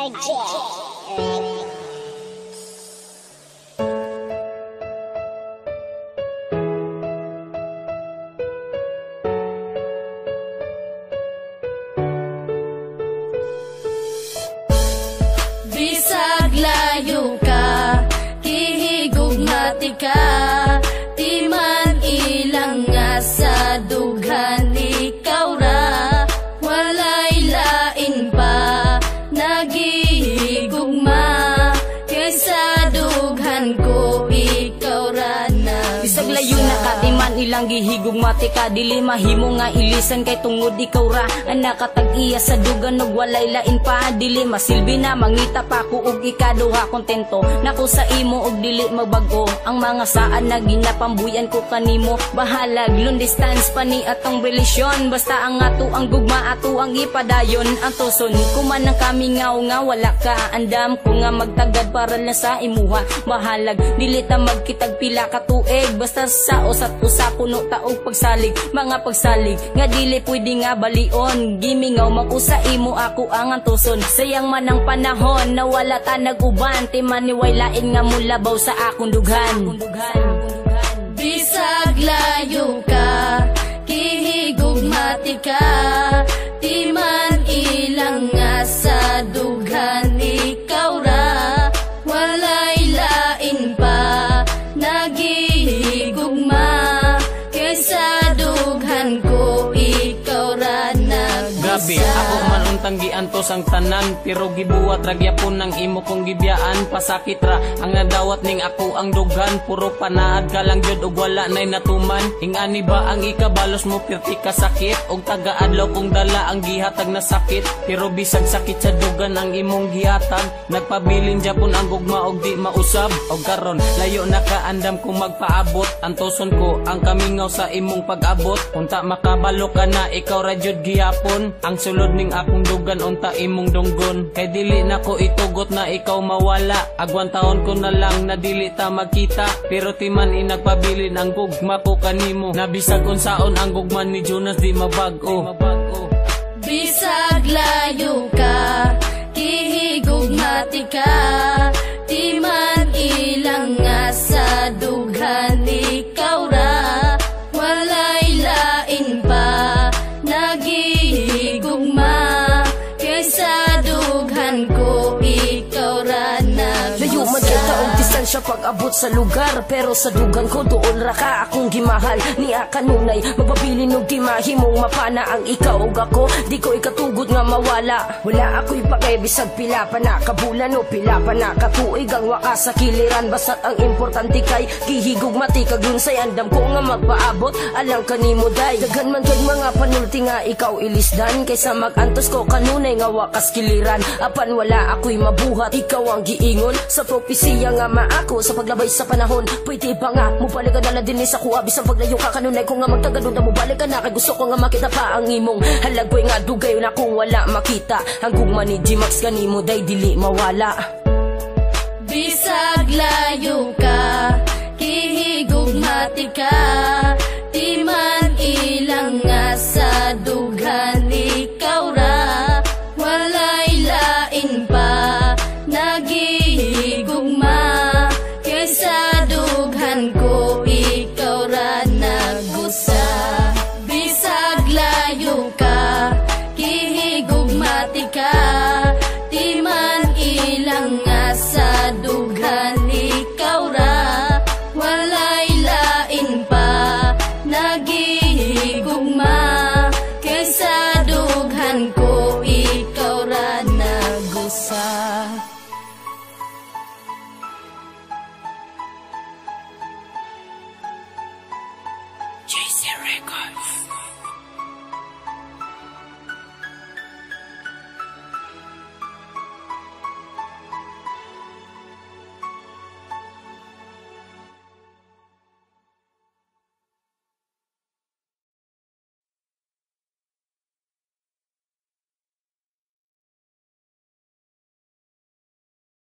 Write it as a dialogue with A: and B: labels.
A: Bisag layo ka, kihigugmati ka, di man ilang nga sa dughan ikaw ra, walay lain pa nagihigugma, kaysa dughan ko ikaw ra na.
B: Bisag layo na ka, di man ilang gihigugmati ka, dili mahimo nga ilisan kay tungod ikaw ra ang nakatag-iya sa dugan ug walay lain pa, dili masilbi na mangita pa ko ug ikaduha kontento nako sa imo ug dili magbago ang mga saan na ginapambuyan ko kanimo, bahalag long distance pa ni atong relasyon, basta ang ato ang gugma ato ang ipadayon, ang tuson kuman ang kami nga wala ka, andam ko nga magtagad para lang sa imuha, bahalag dili ta magkitag pila ka tuig, basta sa usat usa puno taog pagsalig, mga pagsalig nga dili pwede nga balion, gimingaw makusa imo ako ang antuson, sayang man ang panahon na wala ta nag-uban, ti maniway lain nga mulabaw sa akong dughan.
A: Bisag layo ka, kihigugmati ka, di man ilang nga sa dughan ikaw ra, walay lain pa nagihigugma, kaysa dughan ko ikaw ra nagbusa.
C: Grabe, ako man untanggian to sang tanan, pero gibuwat ragyapon ng imo kong gibiyaan, pasakit ra ang nadawat ning ako ang dughan, puro panaad ka lang jud ug wala nay natuman, ingani ba ang ikabalos mo pirti ka sakit, og tagaadlaw kong dala ang gihatag na sakit, pero bisag sakit sa dugan ang imong gihatag, nagpabilin japon ang gugma og di mausab, og karon layo na kaandam kung magpaabot, antoson ko ang kamingaw sa imong pag-abot, unta makabalo ka na ikaw ra jud gihapon, ang sulod ning akong dugan unta imong dunggon, kay dili na ko itugot na ikaw mawala, agwan taon ko na lang na dili ta magkita, pero timan inagpabilin ang gugma ko kanimo, nabisag unsaon ang gugma ni Jonas di mabago.
A: Bisag layo ka, kihigugmati ka, di man ilang nga sa dughan ikaw ra, walay lain pa nagihigugma, kaysa dughan ko ikaw ra na.
B: Layo man kita og distansya pag-abot sa lugar, pero sa dugan ko doon ra ka akong gimahal, niya kanunay mapabilin og gimahimong mapana ang ikaw ug ako, di ko ikatugod nga mawala, wala ako'y pakay bisag pila pa na kabulan o pila pa na katuig ang wakas sa kiliran, basta't ang importante kay gihigugmati kag lunsay, andam ko nga magpaabot alang kanimo day, daghan man kay mga panulti nga ikaw ilisdan, kaysa magantos ko kanunay nga wakas kiliran, apan wala ako'y mabuhat, ikaw ang giingon sa propesiya nga maako sa paglabay sa panahon, pwede ba nga mubalik ka na lang din sa kuha, bisang paglayo ka kanunay ko nga magtagadon na mubalik ka na, kay gusto ko nga makita pa ang imong halagway nga dugay na kung wala makita, ang gugma ni G-Max kanimo day dili mawala.
A: Bisag layo ka, kihigugmati ka, di man ilang nga sa dughan ikaw ra, walay lain pa nagihigugma, kaysa dughan ko ikaw ra nagbusa. Bisag layo ka, kihigugmati ka, di man ilang nga sa dughan ikaw ra, walay lain pa nagihigugma, kaysa dughan ko ikaw ra nagbusa.
B: JC Records.